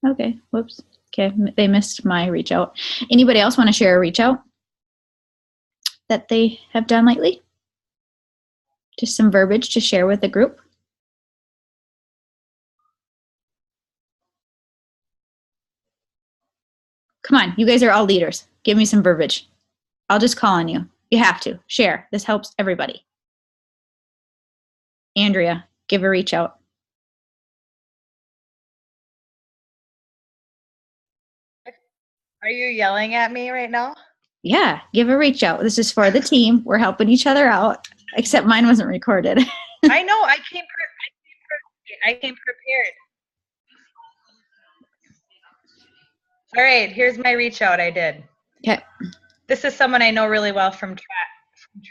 Okay, whoops. Okay, they missed my reach out. Anybody else want to share a reach out that they have done lately? Just some verbiage to share with the group. Come on, you guys are all leaders. Give me some verbiage. I'll just call on you. You have to share. This helps everybody. Andrea, give a reach out. Are you yelling at me right now? Yeah, give a reach out. This is for the team. We're helping each other out, except mine wasn't recorded. I know. I came prepared. All right, here's my reach out I did. Okay. This is someone I know really well from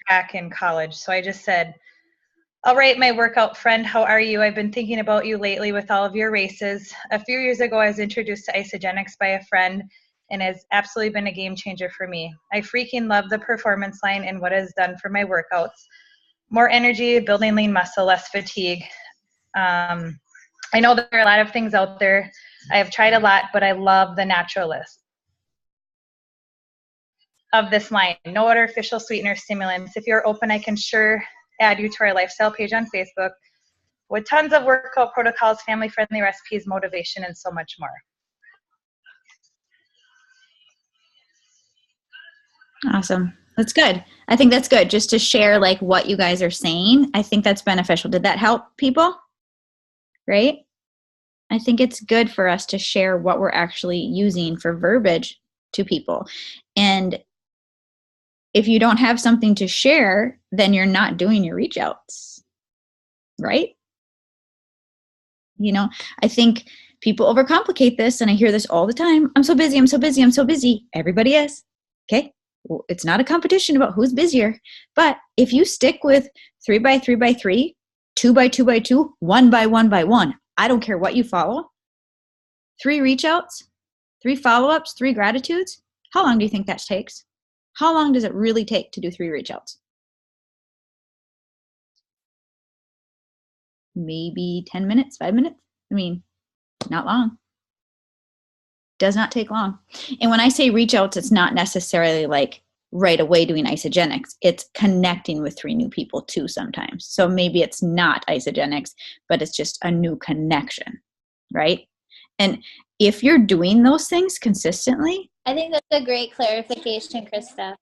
track in college. So I just said, all right, my workout friend, how are you? I've been thinking about you lately with all of your races. A few years ago, I was introduced to Isagenix by a friend and has absolutely been a game changer for me. I freaking love the performance line and what it has done for my workouts. More energy, building lean muscle, less fatigue. I know there are a lot of things out there. I have tried a lot, but I love the naturalist of this line. No artificial sweetener stimulants. If you're open, I can sure add you to our lifestyle page on Facebook with tons of workout protocols, family-friendly recipes, motivation, and so much more. Awesome. That's good. I think that's good just to share like what you guys are saying. I think that's beneficial. Did that help people? Right? I think it's good for us to share what we're actually using for verbiage to people. And if you don't have something to share, then you're not doing your reach outs. Right? You know, I think people overcomplicate this, and I hear this all the time. I'm so busy, I'm so busy, I'm so busy. Everybody is. Okay? Well, it's not a competition about who's busier. But if you stick with 3 by 3 by 3, 2 by 2 by 2, 1 by 1 by 1, I don't care what you follow. 3 reach outs, 3 follow-ups, 3 gratitudes. How long do you think that takes? How long does it really take to do 3 reach outs? Maybe 10 minutes, 5 minutes. I mean, not long. Does not take long. And when I say reach outs, it's not necessarily like right away doing Isagenix. It's connecting with 3 new people too sometimes. So maybe it's not Isagenix, but it's just a new connection, right? And if you're doing those things consistently. I think that's a great clarification, Krista.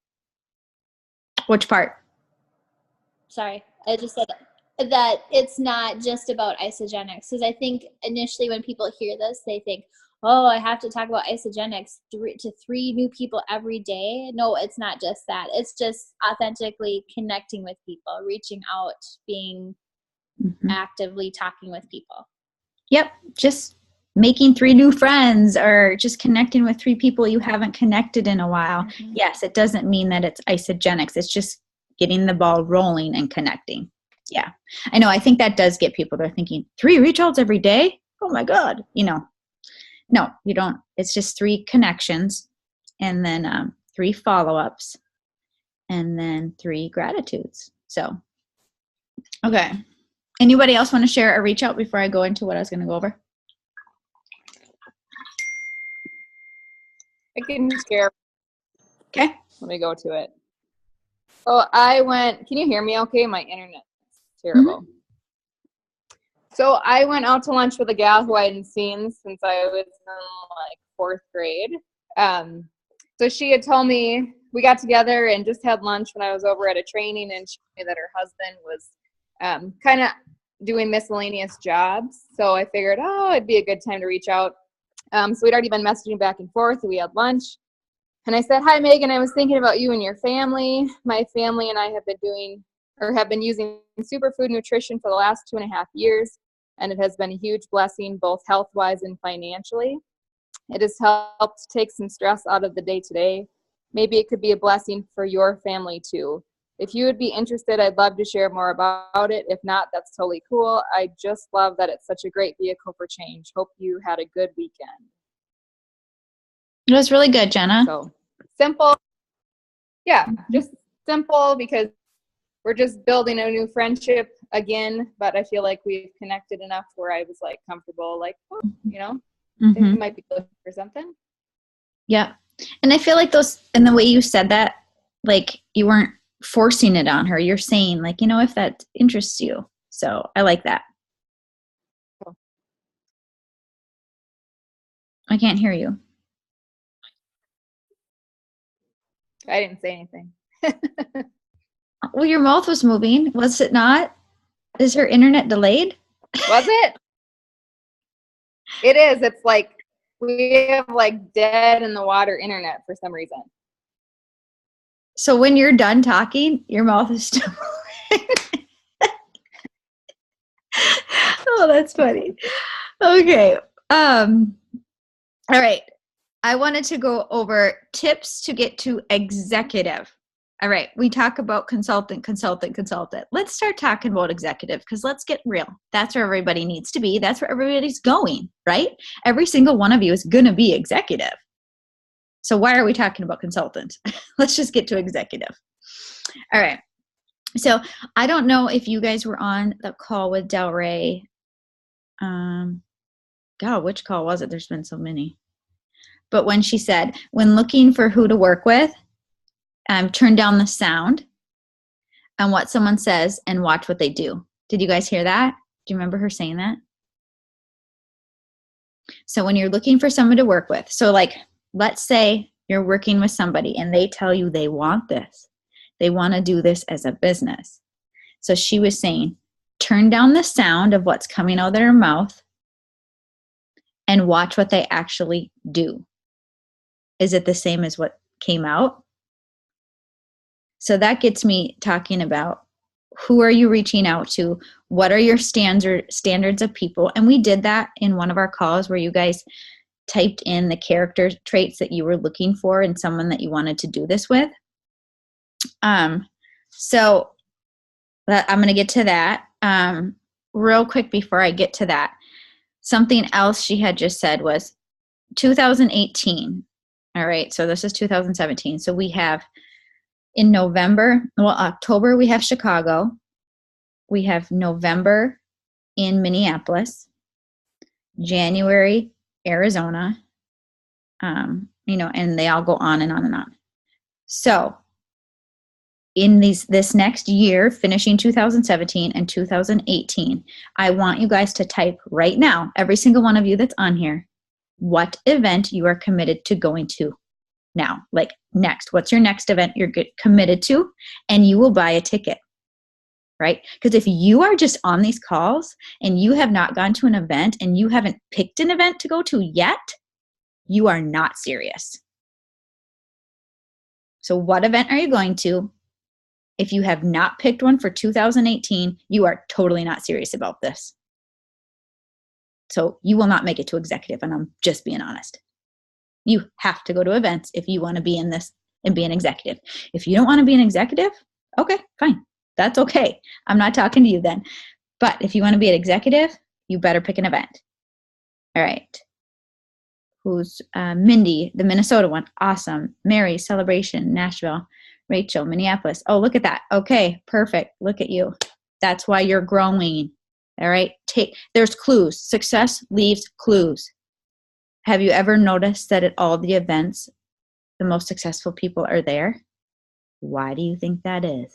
Which part? Sorry, I just said that it's not just about Isagenix, because I think initially when people hear this, they think, oh, I have to talk about Isagenix to 3 new people every day. No, it's not just that. It's just authentically connecting with people, reaching out, being actively talking with people. Yep, just making 3 new friends or just connecting with 3 people you haven't connected in a while. Yes, it doesn't mean that it's Isagenix. It's just getting the ball rolling and connecting. Yeah, I know. I think that does get people. They're thinking 3 reach outs every day? Oh my God. You know, no, you don't. It's just 3 connections and then 3 follow-ups and then 3 gratitudes. So, okay. Anybody else want to share a reach out before I go into what I was going to go over? I can share. Okay. Let me go to it. So I went, can you hear me okay? My internet's terrible. So I went out to lunch with a gal who I hadn't seen since I was in like 4th grade. So she had told me, we got together and just had lunch when I was over at a training, and she told me that her husband was kind of doing miscellaneous jobs. So I figured, oh, it'd be a good time to reach out. So we'd already been messaging back and forth. We had lunch. And I said, hi, Megan, I was thinking about you and your family. My family and I have been using Superfood Nutrition for the last 2.5 years. And it has been a huge blessing, both health-wise and financially. It has helped take some stress out of the day-to-day. Maybe it could be a blessing for your family too. If you would be interested, I'd love to share more about it. If not, that's totally cool. I just love that it's such a great vehicle for change. Hope you had a good weekend. It was really good, Jenna. So simple. Yeah, just simple, because we're just building a new friendship again, but I feel like we've connected enough where I was like comfortable, like, oh, you know, Mm-hmm. They might be looking for something. Yeah. And I feel like and the way you said that, like you weren't forcing it on her. You're saying like, if that interests you. So I like that. Cool. I can't hear you. I didn't say anything. Well, your mouth was moving. Was it not? Is her internet delayed? Was it? It is. It's like we have like dead in the water internet for some reason. So when you're done talking, your mouth is still moving. Oh, that's funny. Okay. All right. I wanted to go over tips to get to executive. All right. We talk about consultant. Let's start talking about executive because let's get real. That's where everybody needs to be. That's where everybody's going, right? Every single one of you is going to be executive. So why are we talking about consultant? Let's just get to executive. All right. So I don't know if you guys were on the call with Delray. God, which call was it? There's been so many. But when she said, when looking for who to work with, turn down the sound on what someone says and watch what they do. Did you guys hear that? Do you remember her saying that? So when you're looking for someone to work with, so like, let's say you're working with somebody and they tell you they want this. They want to do this as a business. So she was saying, turn down the sound of what's coming out of their mouth and watch what they actually do. Is it the same as what came out? So that gets me talking about who are you reaching out to? What are your standards of people? And we did that in one of our calls where you guys typed in the character traits that you were looking for in someone that you wanted to do this with. So I'm going to get to that. Real quick before I get to that, something else she had just said was 2018. All right, so this is 2017. So we have in October, we have Chicago. We have November in Minneapolis, January, Arizona, and they all go on and on and on. So in this next year, finishing 2017 and 2018, I want you guys to type right now, every single one of you that's on here, what event you are committed to going to now. Like next, what's your next event you're committed to? And you will buy a ticket, right? Because if you are just on these calls and you have not gone to an event and you haven't picked an event to go to yet, you are not serious. So what event are you going to? If you have not picked one for 2018, you are totally not serious about this. So you will not make it to executive, and I'm just being honest. You have to go to events if you want to be in this and be an executive. If you don't want to be an executive, okay, fine. That's okay. I'm not talking to you then. But if you want to be an executive, you better pick an event. All right. Who's Mindy, the Minnesota one? Awesome. Mary, Celebration, Nashville. Rachel, Minneapolis. Oh, look at that. Okay, perfect. Look at you. That's why you're growing. All right. There's clues. Success leaves clues. Have you ever noticed that at all the events, the most successful people are there? Why do you think that is?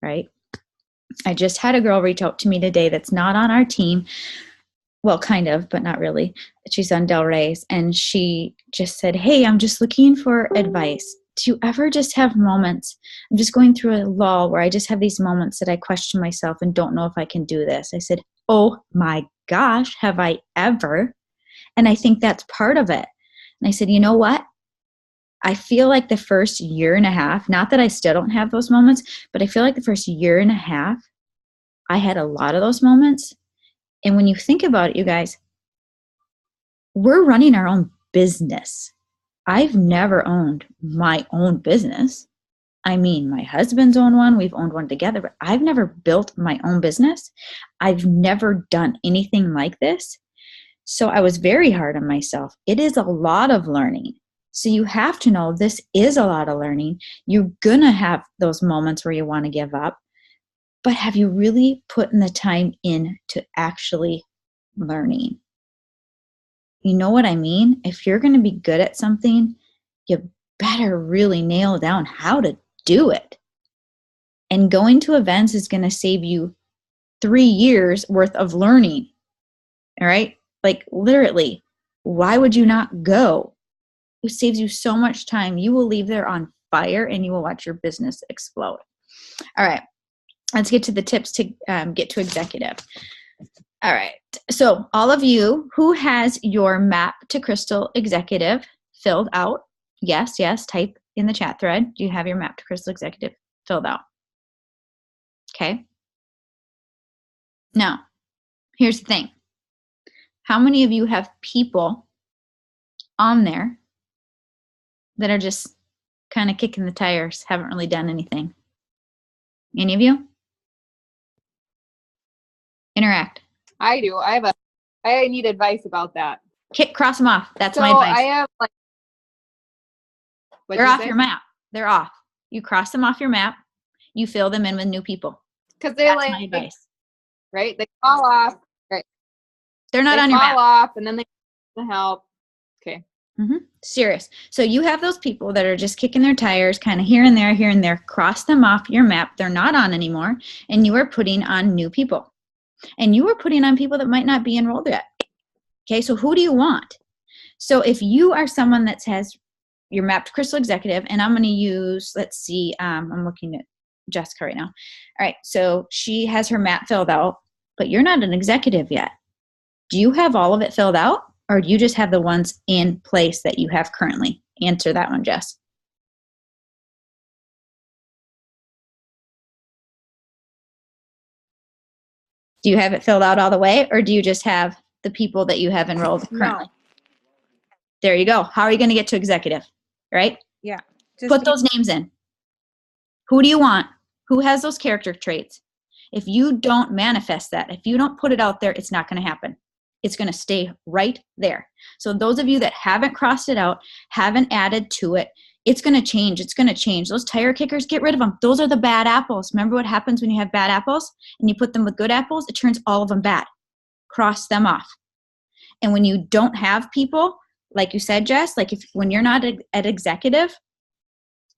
Right? I just had a girl reach out to me today that's not on our team. Well, kind of, but not really. She's on Del Rey's, and she just said, hey, I'm just looking for advice. Do you ever just have moments? I'm just going through a lull where I just have these moments that I question myself and don't know if I can do this. I said, oh my gosh, have I ever? And I think that's part of it. And I said, you know what? I feel like the first year and a half, not that I still don't have those moments, but I feel like the first year and a half, I had a lot of those moments. And when you think about it, you guys, we're running our own business. I've never owned my own business. I mean, my husband's owned one. We've owned one together, but I've never built my own business. I've never done anything like this. So I was very hard on myself. It is a lot of learning. So you have to know this is a lot of learning. You're going to have those moments where you want to give up. But have you really put in the time in to actually learning? you know what I mean? If you're going to be good at something, you better really nail down how to do it. And going to events is going to save you 3 years worth of learning. All right? Like literally, why would you not go? It saves you so much time. You will leave there on fire and you will watch your business explode. All right. Let's get to the tips to get to executive. All right. So all of you who has your map to Crystal executive filled out. Yes. Type in the chat thread. Do you have your map to Crystal executive filled out? Okay. Now, here's the thing. How many of you have people on there that are just kind of kicking the tires, haven't really done anything? Any of you? Interact. I do. I need advice about that. Cross them off. That's my So advice. I have like. They're off your map. They're off. You cross them off your map. You fill them in with new people. Because they That's like, my advice. right? They fall off. Right. They're not They on your fall map. off, and then they need help. Okay. Serious. So you have those people that are just kicking their tires, kind of here and there. Cross them off your map. They're not on anymore, and you are putting on new people. And you are putting on people that might not be enrolled yet. Okay, so who do you want? So if you are someone that has your map to Crystal executive, and I'm going to use, let's see, I'm looking at Jessica right now. All right, so she has her map filled out, but you're not an executive yet. Do you have all of it filled out, or do you just have the ones in place that you have currently? Answer that one, Jess. Do you have it filled out all the way, or do you just have the people that you have enrolled currently? No. There you go. How are you going to get to executive, right? Yeah. Just Put those names in. Who do you want? Who has those character traits? If you don't manifest that, if you don't put it out there, it's not going to happen. It's going to stay right there. So those of you that haven't crossed it out, haven't added to it, it's going to change. It's going to change. Those tire kickers, get rid of them. Those are the bad apples. Remember what happens when you have bad apples and you put them with good apples? It turns all of them bad. Cross them off. And when you don't have people, like you said, Jess, like when you're not at executive,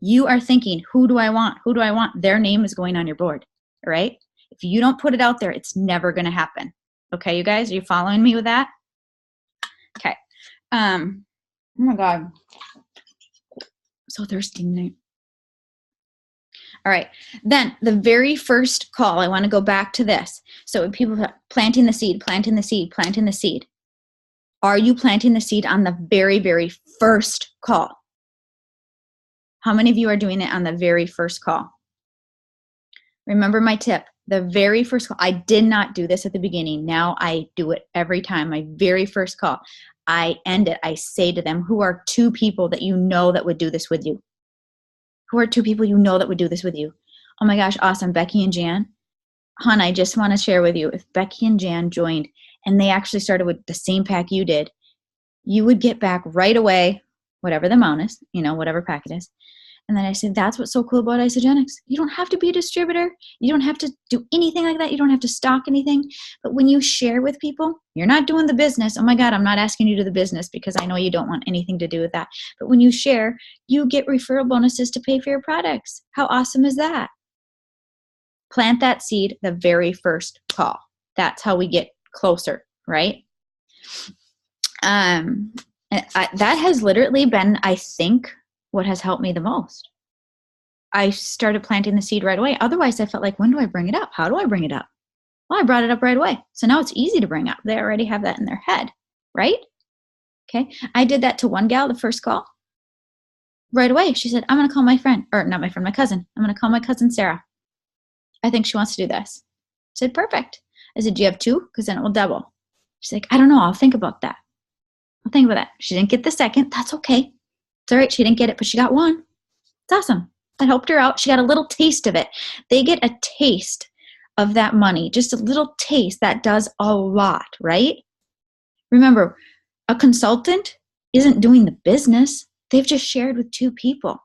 you are thinking, who do I want? Who do I want? Their name is going on your board, right? If you don't put it out there, it's never going to happen. Okay, you guys, are you following me with that? Okay. Oh my God. So thirsty tonight. All right. Then the very first call, I want to go back to this. So when people are planting the seed. Are you planting the seed on the very, very first call? How many of you are doing it on the very first call? Remember my tip, the very first call. I did not do this at the beginning. Now I do it every time. My very first call, I end it. I say to them, who are 2 people that you know that would do this with you? Who are 2 people you know that would do this with you? Oh my gosh, awesome. Becky and Jan. Hon, I just want to share with you, if Becky and Jan joined and they actually started with the same pack you did, you would get back right away, whatever the amount is, whatever pack it is. And then I said, that's what's so cool about Isagenix. You don't have to be a distributor. You don't have to do anything like that. You don't have to stock anything. But when you share with people, you're not doing the business. Oh my God, I'm not asking you to do the business because I know you don't want anything to do with that. But when you share, you get referral bonuses to pay for your products. How awesome is that? Plant that seed the very first call. That's how we get closer, right? That has literally been, I think, what has helped me the most. I started planting the seed right away. Otherwise, I felt like, when do I bring it up? How do I bring it up? Well, I brought it up right away. So now it's easy to bring up. They already have that in their head, right? Okay. I did that to one gal, the first call. Right away, she said, I'm going to call my friend, or not my friend, my cousin. I'm going to call my cousin, Sarah. I think she wants to do this. I said, perfect. I said, do you have 2? Because then it will double. She's like, I don't know. I'll think about that. I'll think about that. She didn't get the second. That's okay. It's all right. She didn't get it, but she got 1. It's awesome. That helped her out. She got a little taste of it. They get a taste of that money, just a little taste. That does a lot, right? Remember, a consultant isn't doing the business. They've just shared with 2 people.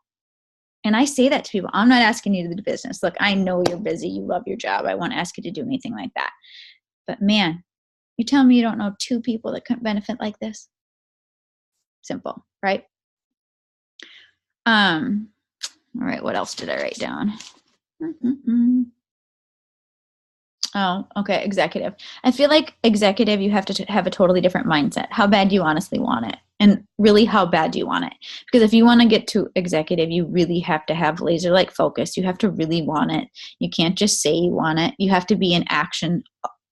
And I say that to people. I'm not asking you to do the business. Look, I know you're busy. You love your job. I won't ask you to do anything like that. But man, you tell me you don't know 2 people that couldn't benefit like this? Simple, right? All right, what else did I write down? Oh, okay, executive. I feel like executive, you have to have a totally different mindset. How bad do you honestly want it? And really, how bad do you want it? Because if you want to get to executive, you really have to have laser-like focus. You have to really want it. You can't just say you want it. You have to be in action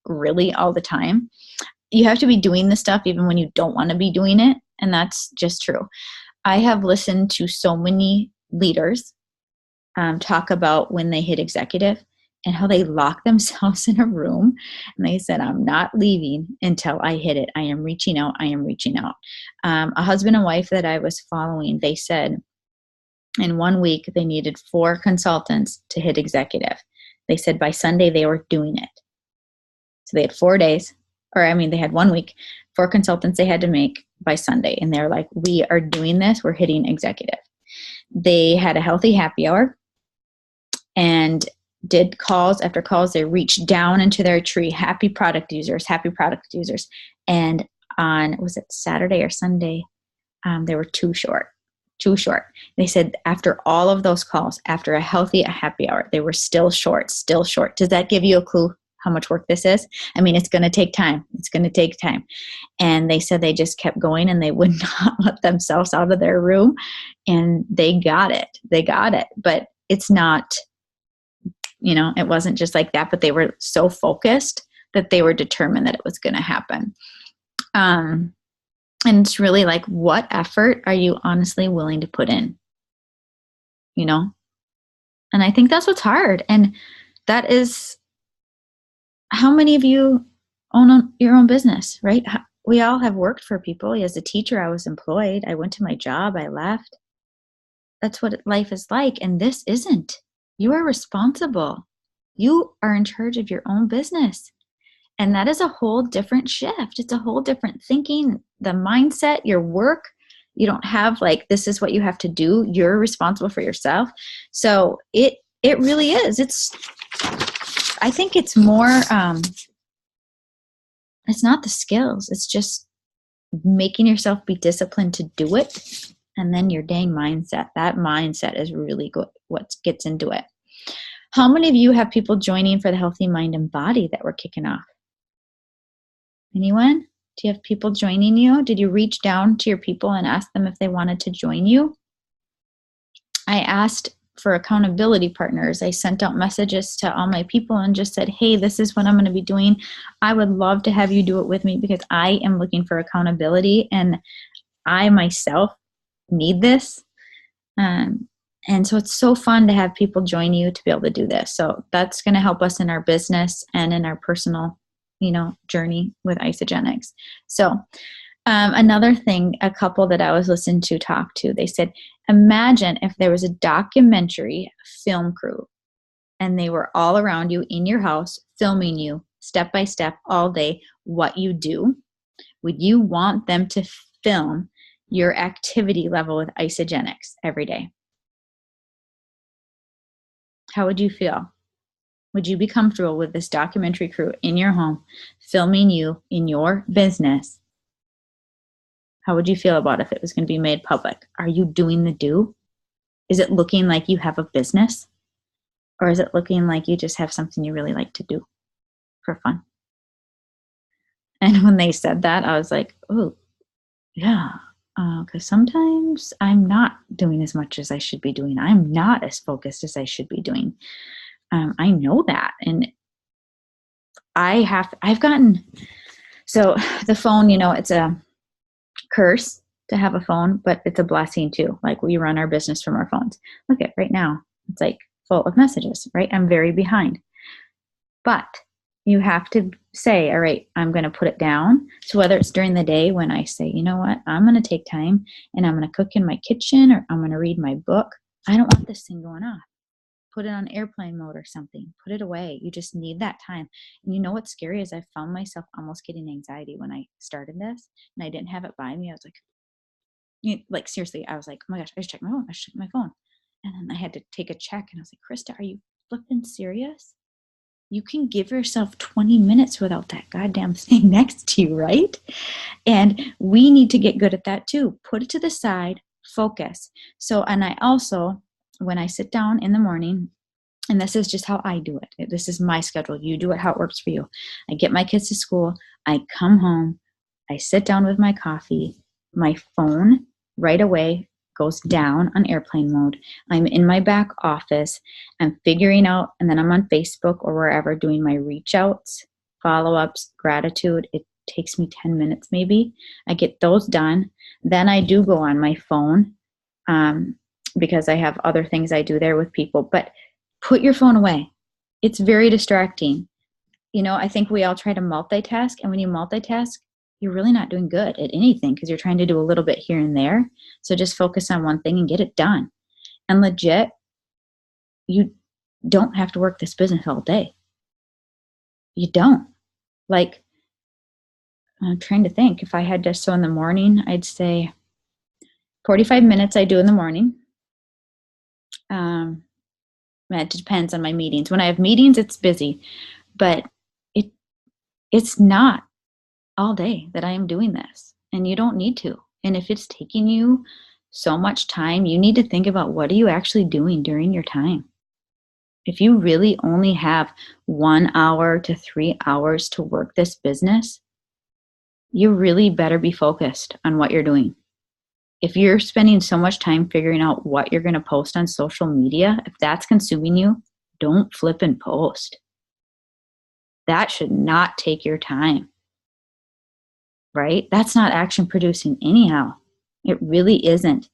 really all the time. You have to be doing the stuff even when you don't want to be doing it. And that's just true. I have listened to so many leaders talk about when they hit executive and how they lock themselves in a room and they said, I'm not leaving until I hit it. I am reaching out. I am reaching out. A husband and wife that I was following, they said in 1 week they needed 4 consultants to hit executive. They said by Sunday they were doing it. So they had 4 days, they had 1 week, 4 consultants they had to make by Sunday. And they're like, we are doing this. We're hitting executive. They had a healthy happy hour and did calls after calls. They reached down into their tree. Happy product users. And on, was it Saturday or Sunday? They were too short. They said after all of those calls, after a happy hour, they were still short. Does that give you a clue how much work this is? It's going to take time. And they said they just kept going and they would not let themselves out of their room. And they got it. But it's not, it wasn't just like that, but they were so focused that they were determined that it was going to happen. And it's really like, what effort are you honestly willing to put in? And I think that's what's hard. And that is, how many of you own your own business, right? We all have worked for people. As a teacher, I was employed. I went to my job. I left. That's what life is like. And this isn't. You are responsible. You are in charge of your own business. And that is a whole different shift. It's a whole different thinking, the mindset, your work. You don't have like, this is what you have to do. You're responsible for yourself. So it really is. I think it's more, it's not the skills. It's just making yourself be disciplined to do it. And then your dang mindset. That mindset is really good. What gets into it. How many of you have people joining for the Healthy Mind and Body that we're kicking off? Anyone? Do you have people joining you? Did you reach down to your people and ask them if they wanted to join you? I asked for accountability partners. I sent out messages to all my people and just said, hey, this is what I'm going to be doing. I would love to have you do it with me because I am looking for accountability and I myself need this. And so it's so fun to have people join you to be able to do this. So that's going to help us in our business and in our personal, journey with Isagenix. So another thing, a couple that I was listening to talk to, they said, imagine if there was a documentary film crew and they were all around you in your house filming you step by step all day, what you do. Would you want them to film your activity level with Isagenix every day? How would you feel? Would you be comfortable with this documentary crew in your home filming you in your business? How would you feel about if it was going to be made public? Are you doing the do? Is it looking like you have a business? Or is it looking like you just have something you really like to do for fun? And when they said that, I was like, oh, yeah. Because sometimes I'm not doing as much as I should be doing. I'm not as focused as I should be doing. I know that. And I've gotten, so the phone, it's a curse to have a phone, but it's a blessing too. Like we run our business from our phones. Look at right now, it's like full of messages, right? I'm very behind. But you have to say, all right, I'm going to put it down. So whether it's during the day when I say, you know what, I'm going to take time and I'm going to cook in my kitchen or I'm going to read my book. I don't want this thing going off. Put it on airplane mode or something. Put it away. You just need that time. And you know what's scary is I found myself almost getting anxiety when I started this and I didn't have it by me. I was like, seriously, I was like, oh my gosh, I should check my phone. And then I had to take a check and I was like, Krista, are you flipping serious? You can give yourself 20 minutes without that goddamn thing next to you, right? And we need to get good at that too. Put it to the side, focus. So, and I also, when I sit down in the morning, and this is just how I do it. This is my schedule. You do it how it works for you. I get my kids to school. I come home. I sit down with my coffee. My phone right away goes down on airplane mode. I'm in my back office. I'm figuring out, and then I'm on Facebook or wherever doing my reach outs, follow-ups, gratitude. It takes me 10 minutes maybe. I get those done. Then I do go on my phone because I have other things I do there with people. But put your phone away. It's very distracting. You know, I think we all try to multitask, and when you multitask, you're really not doing good at anything because you're trying to do a little bit here and there. So just focus on one thing and get it done. And legit, you don't have to work this business all day. You don't. Like, I'm trying to think. If I had to, so in the morning, I'd say 45 minutes I do in the morning. It depends on my meetings. When I have meetings, it's busy, but it's not all day that I am doing this, and you don't need to. And if it's taking you so much time, you need to think about, what are you actually doing during your time? If you really only have 1 hour to 3 hours to work this business, you really better be focused on what you're doing. If you're spending so much time figuring out what you're going to post on social media, if that's consuming you, don't flip and post. That should not take your time. Right? That's not action producing anyhow. It really isn't.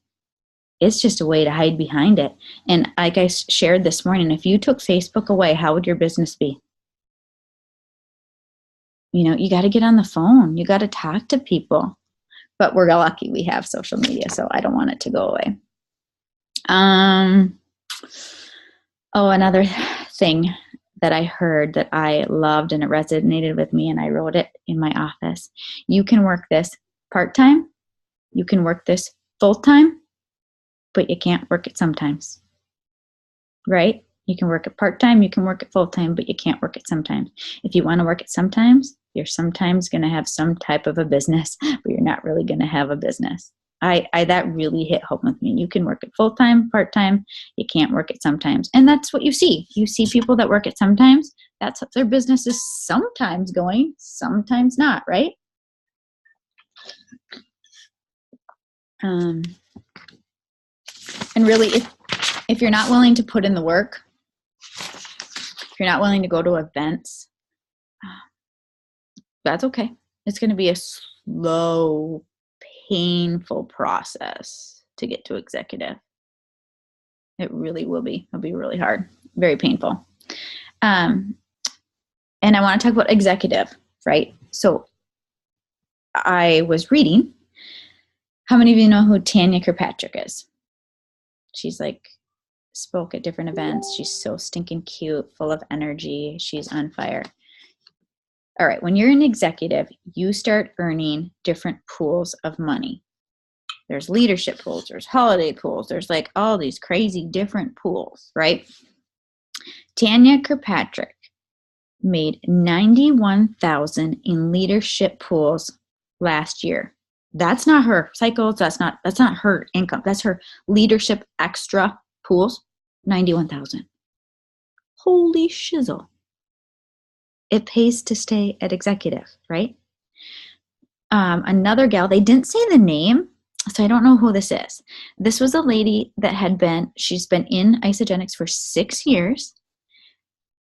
It's just a way to hide behind it. And like I shared this morning, if you took Facebook away, how would your business be? You know, you got to get on the phone. You got to talk to people. But we're lucky we have social media, so I don't want it to go away. Another thing that I heard that I loved and it resonated with me, and I wrote it in my office. You can work this part-time, you can work this full-time, but you can't work it sometimes, right? You can work it part-time, you can work it full-time, but you can't work it sometimes. If you want to work it sometimes, you're sometimes going to have some type of a business, but you're not really going to have a business. That really hit home with me. You can work it full-time, part-time, you can't work it sometimes. And that's what you see. You see people that work it sometimes, that's what their business is sometimes going, sometimes not, right? And really, if you're not willing to put in the work, if you're not willing to go to events, that's okay. It's going to be a slow, painful process to get to executive. It really will be. It'll be really hard, very painful. And I want to talk about executive, right? So I was reading. How many of you know who Tanya Kirkpatrick is? She's like spoke at different events. She's so stinking cute, full of energy. She's on fire. All right, when you're an executive, you start earning different pools of money. There's leadership pools, there's holiday pools, there's like all these crazy different pools, right? Tanya Kirkpatrick made $91,000 in leadership pools last year. That's not her cycles, that's not her income. That's her leadership extra pools, $91,000. Holy shizzle. It pays to stay at executive, right? Another gal, they didn't say the name, so I don't know who this is. This was a lady that she's been in Isagenix for 6 years.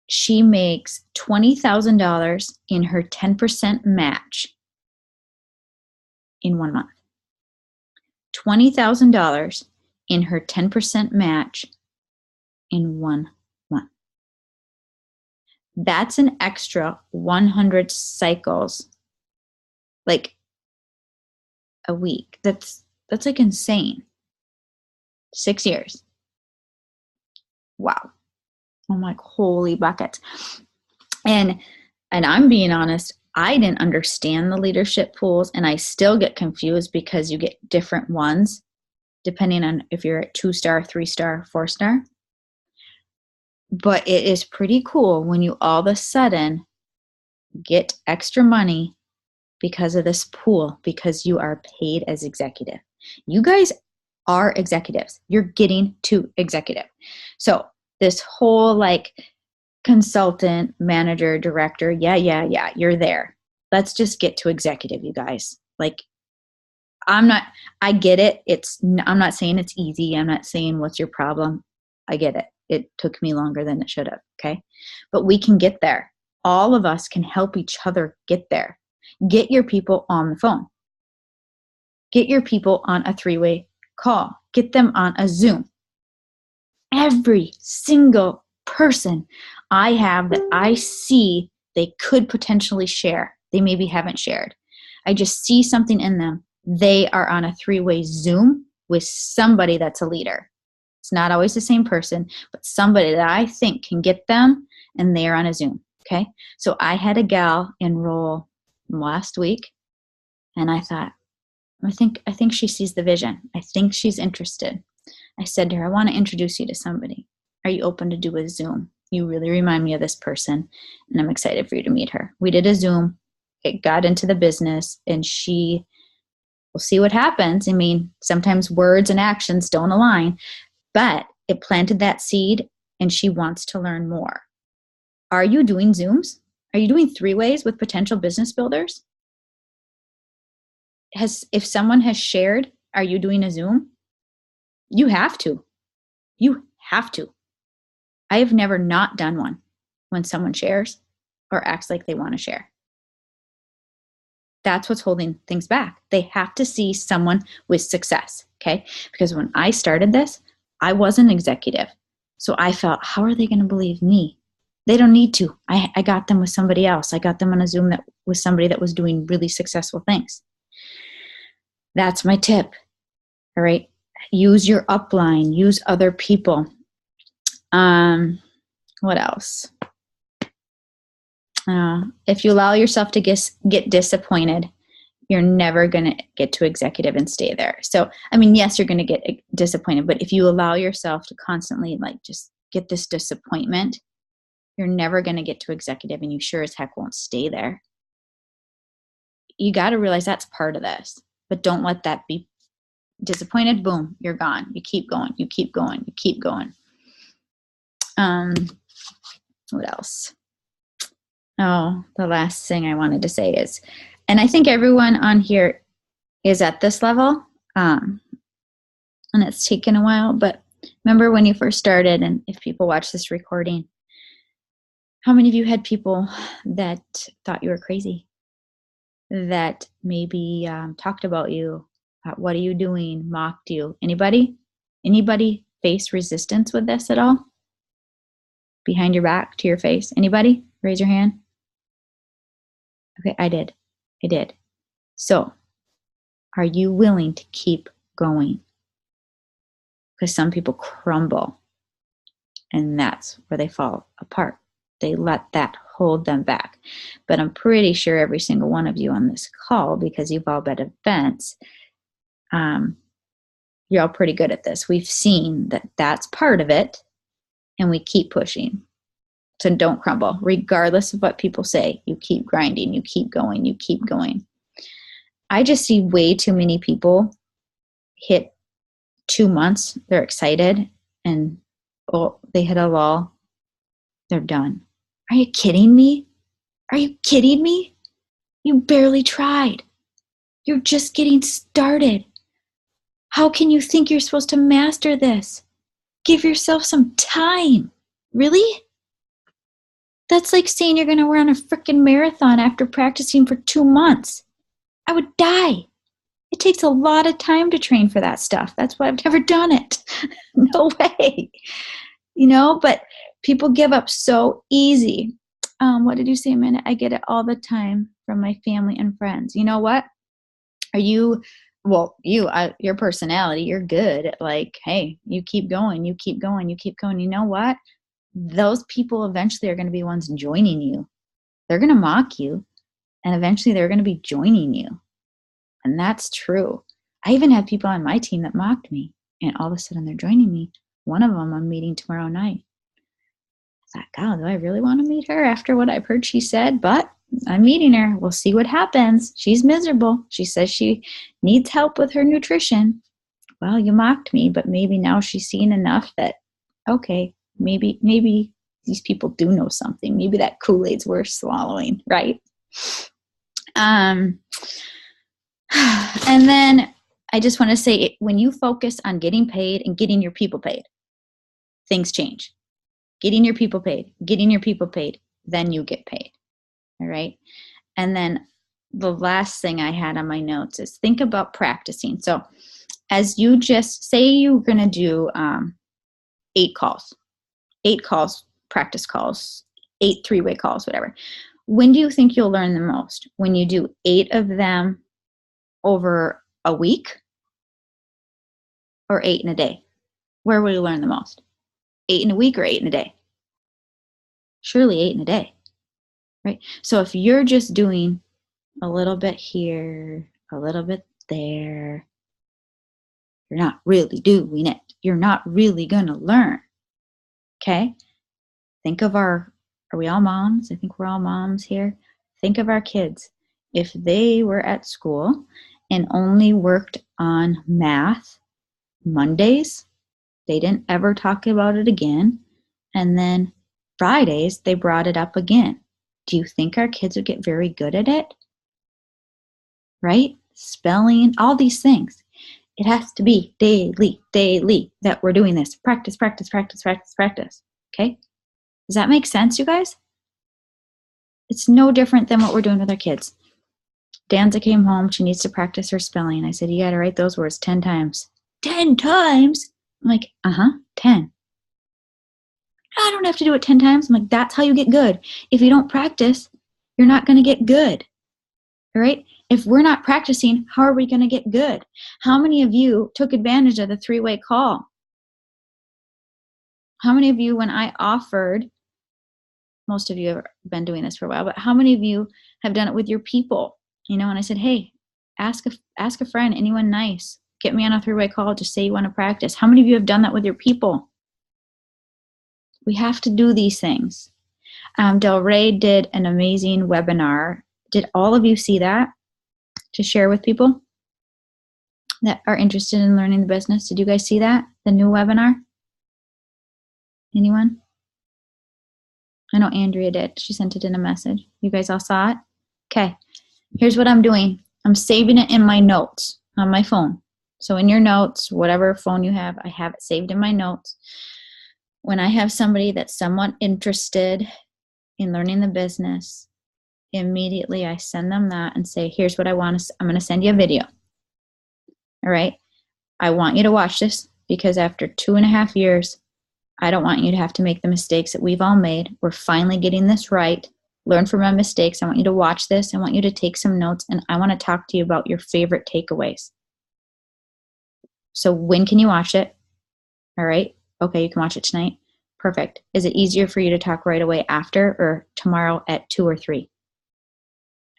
She makes $20,000 in her 10% match in 1 month. $20,000 in her 10% match in 1 month. That's an extra 100 cycles, like a week. That's like insane. 6 years. Wow. I'm like, holy buckets. And I'm being honest, I didn't understand the leadership pools, and I still get confused because you get different ones depending on if you're at 2-star, 3-star, 4-star. But it is pretty cool when you all of a sudden get extra money because of this pool, because you are paid as executive. You guys are executives. You're getting to executive. So this whole like consultant, manager, director, yeah, you're there. Let's just get to executive, you guys. Like, I get it. I'm not saying it's easy. I'm not saying what's your problem. I get it. It took me longer than it should have. Okay. But we can get there. All of us can help each other get there. Get your people on the phone. Get your people on a 3-way call. Get them on a Zoom. Every single person I have that I see they could potentially share, they maybe haven't shared. I just see something in them. They are on a 3-way Zoom with somebody that's a leader. It's not always the same person, but somebody that I think can get them, and they are on a Zoom. Okay. So I had a gal enroll last week, and I thought, I think she sees the vision. I think she's interested. I said to her, I want to introduce you to somebody. Are you open to do a Zoom? You really remind me of this person, and I'm excited for you to meet her. We did a Zoom. It got into the business, and we'll see what happens. I mean, sometimes words and actions don't align, but it planted that seed, and she wants to learn more. Are you doing Zooms? Are you doing 3-ways with potential business builders? If someone has shared, are you doing a Zoom? You have to. You have to. I have never not done one when someone shares or acts like they want to share. That's what's holding things back. They have to see someone with success, okay? Because when I started this, I wasn't executive. So I felt, how are they going to believe me? They don't need to. I got them with somebody else. I got them on a Zoom that was somebody that was doing really successful things. That's my tip, all right? Use your upline. Use other people. What else? If you allow yourself to get disappointed, you're never going to get to executive and stay there. So, I mean, yes, you're going to get disappointed, but if you allow yourself to constantly like just get this disappointment, you're never going to get to executive, and you sure as heck won't stay there. You got to realize that's part of this, but don't let that be disappointed. Boom, you're gone. You keep going. You keep going. You keep going. What else? Oh, the last thing I wanted to say is, and I think everyone on here is at this level, and it's taken a while, but remember when you first started, and if people watch this recording, how many of you had people that thought you were crazy, that maybe talked about you, what are you doing, mocked you? Anybody face resistance with this at all? Behind your back, to your face? Anybody? Raise your hand. Okay, I did. So, are you willing to keep going? Because some people crumble, and that's where they fall apart. They let that hold them back. But I'm pretty sure every single one of you on this call, because you've all been at events, you're all pretty good at this. We've seen that that's part of it, and we keep pushing. So don't crumble. Regardless of what people say, you keep grinding, you keep going, you keep going. I just see way too many people hit 2 months, they're excited, and they hit a lull, they're done. Are you kidding me? Are you kidding me? You barely tried. You're just getting started. How can you think you're supposed to master this? Give yourself some time. Really? That's like saying you're going to run a freaking marathon after practicing for 2 months. I would die. It takes a lot of time to train for that stuff. That's why I've never done it. No way. But people give up so easy. What did you say a minute? I get it all the time from my family and friends. You know what? Your personality, you're good at like, hey, you keep going, you keep going, you keep going. You know what? Those people eventually are going to be ones joining you. They're going to mock you, and eventually they're going to be joining you. And that's true. I even have people on my team that mocked me, and all of a sudden they're joining me. One of them I'm meeting tomorrow night. I thought, God, do I really want to meet her after what I've heard she said? But I'm meeting her. We'll see what happens. She's miserable. She says she needs help with her nutrition. Well, you mocked me, but maybe now she's seen enough that, okay, maybe these people do know something. Maybe that Kool-Aid's worth swallowing, right? And then I just want to say, when you focus on getting paid and getting your people paid, things change. Getting your people paid, then you get paid. All right. And then the last thing I had on my notes is think about practicing. So as you just say, you're going to do 8 calls, practice calls, 8 3-way calls, whatever. When do you think you'll learn the most? When you do 8 of them over a week, or 8 in a day? Where will you learn the most? 8 in a week or 8 in a day? Surely 8 in a day, right? So if you're just doing a little bit here, a little bit there, you're not really doing it. You're not really going to learn, okay? Think of are we all moms? I think we're all moms here. Think of our kids. If they were at school and only worked on math Mondays, they didn't ever talk about it again, and then Fridays they brought it up again. Do you think our kids would get very good at it? Right? Spelling, all these things. It has to be daily that we're doing this. Practice. Okay? Does that make sense, you guys? It's no different than what we're doing with our kids. Danza came home. She needs to practice her spelling. I said, you got to write those words 10 times. 10 times? I'm like, 10. I don't have to do it 10 times. I'm like, that's how you get good. If you don't practice, you're not going to get good. All right? If we're not practicing, how are we going to get good? How many of you took advantage of the 3-way call? How many of you, when I offered, most of you have been doing this for a while, but how many of you have done it with your people? You know, and I said, hey, ask a friend, anyone nice. Get me on a 3-way call. Just say you want to practice. How many of you have done that with your people? We have to do these things. Del Rey did an amazing webinar. Did all of you see that? To share with people that are interested in learning the business. Did you guys see that? The new webinar? Anyone? I know Andrea did. She sent it in a message. You guys all saw it? Okay. Here's what I'm doing. I'm saving it in my notes on my phone. So in your notes, whatever phone you have, I have it saved in my notes. When I have somebody that's somewhat interested in learning the business, immediately I send them that and say, here's what I want to, I'm going to send you a video. All right. I want you to watch this because after 2.5 years, I don't want you to have to make the mistakes that we've all made. We're finally getting this right. Learn from my mistakes. I want you to watch this. I want you to take some notes, and I want to talk to you about your favorite takeaways. So when can you watch it? All right. Okay, you can watch it tonight. Perfect. Is it easier for you to talk right away after or tomorrow at 2 or 3?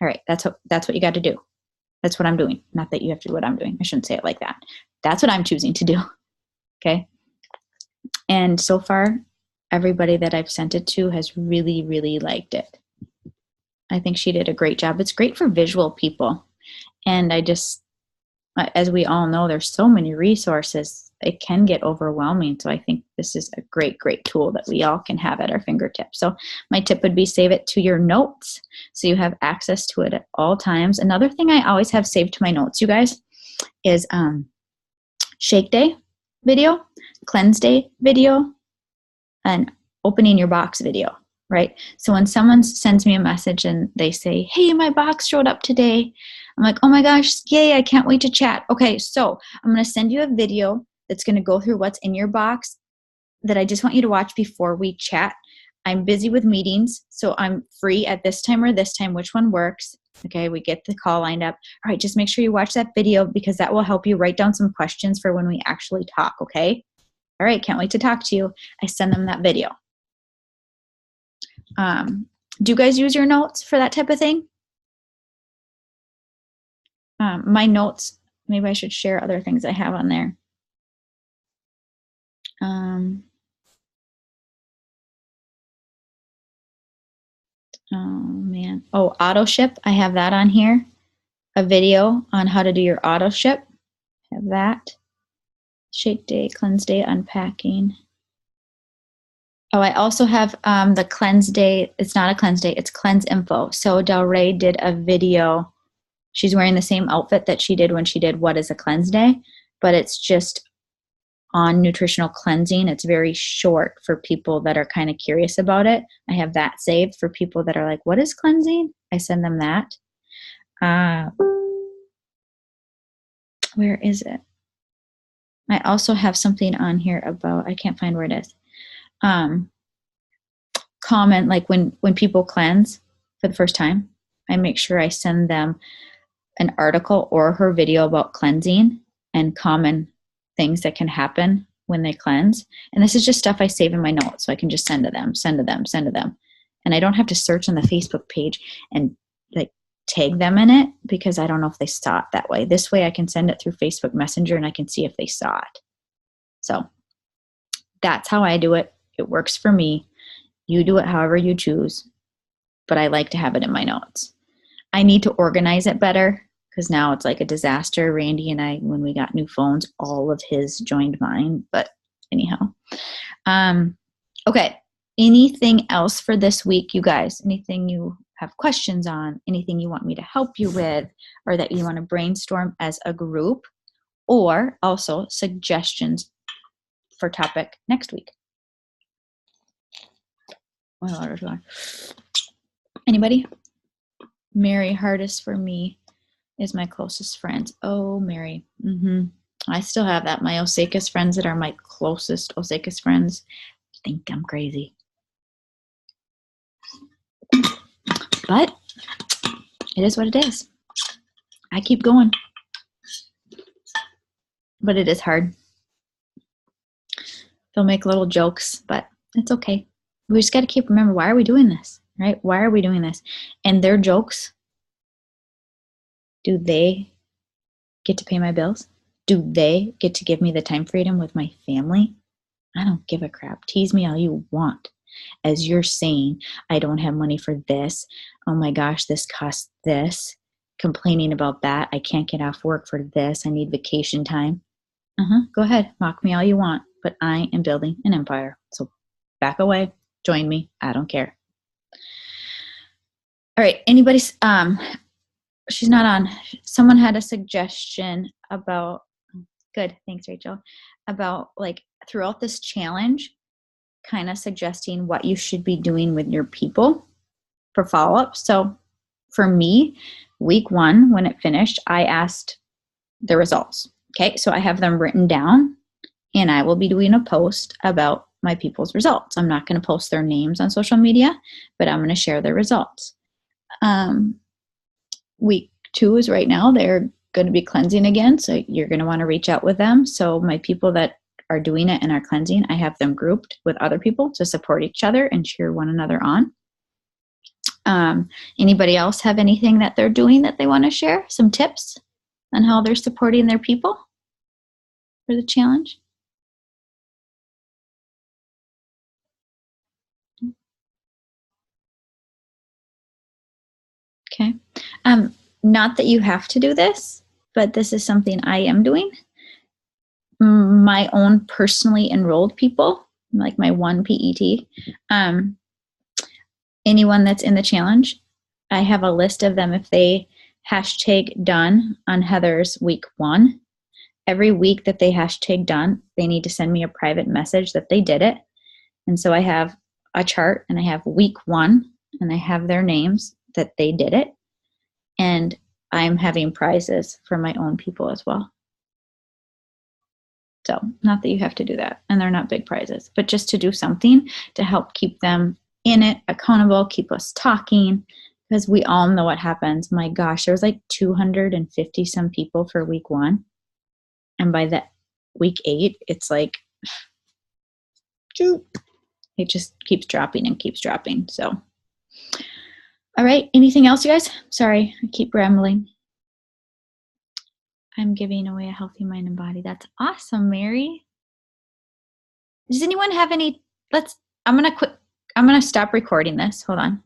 All right, that's what you got to do. That's what I'm doing. Not that you have to do what I'm doing. I shouldn't say it like that. That's what I'm choosing to do. Okay? And so far, everybody that I've sent it to has really, really liked it. I think she did a great job. It's great for visual people. And I just, as we all know, there's so many resources. It can get overwhelming. So I think this is a great, great tool that we all can have at our fingertips. So my tip would be save it to your notes so you have access to it at all times. Another thing I always have saved to my notes, you guys, is Shake Day video, Cleanse Day video, and opening your box video, right? So when someone sends me a message and they say, hey, my box showed up today, I'm like, oh my gosh, yay, I can't wait to chat. Okay, so I'm going to send you a video that's going to go through what's in your box that I just want you to watch before we chat. I'm busy with meetings, so I'm free at this time or this time, which one works. Okay, we get the call lined up. All right, just make sure you watch that video because that will help you write down some questions for when we actually talk, okay? All right, can't wait to talk to you. I send them that video. Do you guys use your notes for that type of thing? My notes, maybe I should share other things I have on there. Oh man. Oh, auto ship. I have that on here. A video on how to do your auto ship. Have that. Shake day, cleanse day, unpacking. Oh, I also have the cleanse day. It's not a cleanse day, it's cleanse info. So Del Rey did a video. She's wearing the same outfit that she did when she did What is a Cleanse Day, but it's just on nutritional cleansing. It's very short for people that are kind of curious about it. I have that saved for people that are like, what is cleansing? I send them that. Where is it? I also have something on here about, I can't find where it is. Comment, like when people cleanse for the first time, I make sure I send them an article or her video about cleansing and common things that can happen when they cleanse. And this is just stuff I save in my notes, so I can just send to them. And I don't have to search on the Facebook page and like tag them in it because I don't know if they saw it that way. This way I can send it through Facebook Messenger and I can see if they saw it. So that's how I do it. It works for me. You do it however you choose, but I like to have it in my notes. I need to organize it better because now it's like a disaster. Randy and I, when we got new phones, all of his joined mine, but anyhow. Okay. Anything else for this week, you guys? Anything you have questions on? Anything you want me to help you with, or that you want to brainstorm as a group, or also suggestions for topic next week? Anybody? Mary, hardest for me is my closest friends. Oh, Mary. I still have that. My Osakis friends that are my closest Osakis friends think I'm crazy. But it is what it is. I keep going. But it is hard. They'll make little jokes, but it's okay. We just got to keep remember, why are we doing this, right? Why are we doing this? And their jokes, do they get to pay my bills? Do they get to give me the time freedom with my family? I don't give a crap. Tease me all you want. As you're saying, I don't have money for this. Oh my gosh, this costs this. Complaining about that. I can't get off work for this. I need vacation time. Go ahead. Mock me all you want. But I am building an empire. So back away. Join me. I don't care. All right. Anybody's, she's not on. Someone had a suggestion about, good. Thanks, Rachel. About like throughout this challenge, kind of suggesting what you should be doing with your people for follow-up. So for me, week 1, when it finished, I asked the results. Okay. So I have them written down and I will be doing a post about my people's results. I'm not going to post their names on social media, but I'm going to share their results. Week 2 is right now. They're going to be cleansing again. So you're going to want to reach out with them. So my people that are doing it and are cleansing, I have them grouped with other people to support each other and cheer one another on. Anybody else have anything that they're doing that they want to share? Some tips on how they're supporting their people for the challenge? Okay. Not that you have to do this, but this is something I am doing. My own personally enrolled people, like my one PET, anyone that's in the challenge, I have a list of them. If they hashtag done on Heather's week 1, every week that they hashtag done, they need to send me a private message that they did it. And so I have a chart and I have week 1 and I have their names that they did it. And I'm having prizes for my own people as well. So not that you have to do that, and they're not big prizes, but just to do something to help keep them in it, accountable, keep us talking, because we all know what happens. My gosh, there was like 250 some people for week 1. And by the week 8, it's like, it just keeps dropping and keeps dropping. So, all right. Anything else, you guys? Sorry, I keep rambling. I'm giving away a healthy mind and body. That's awesome, Mary. Does anyone have any, I'm going to stop recording this. Hold on.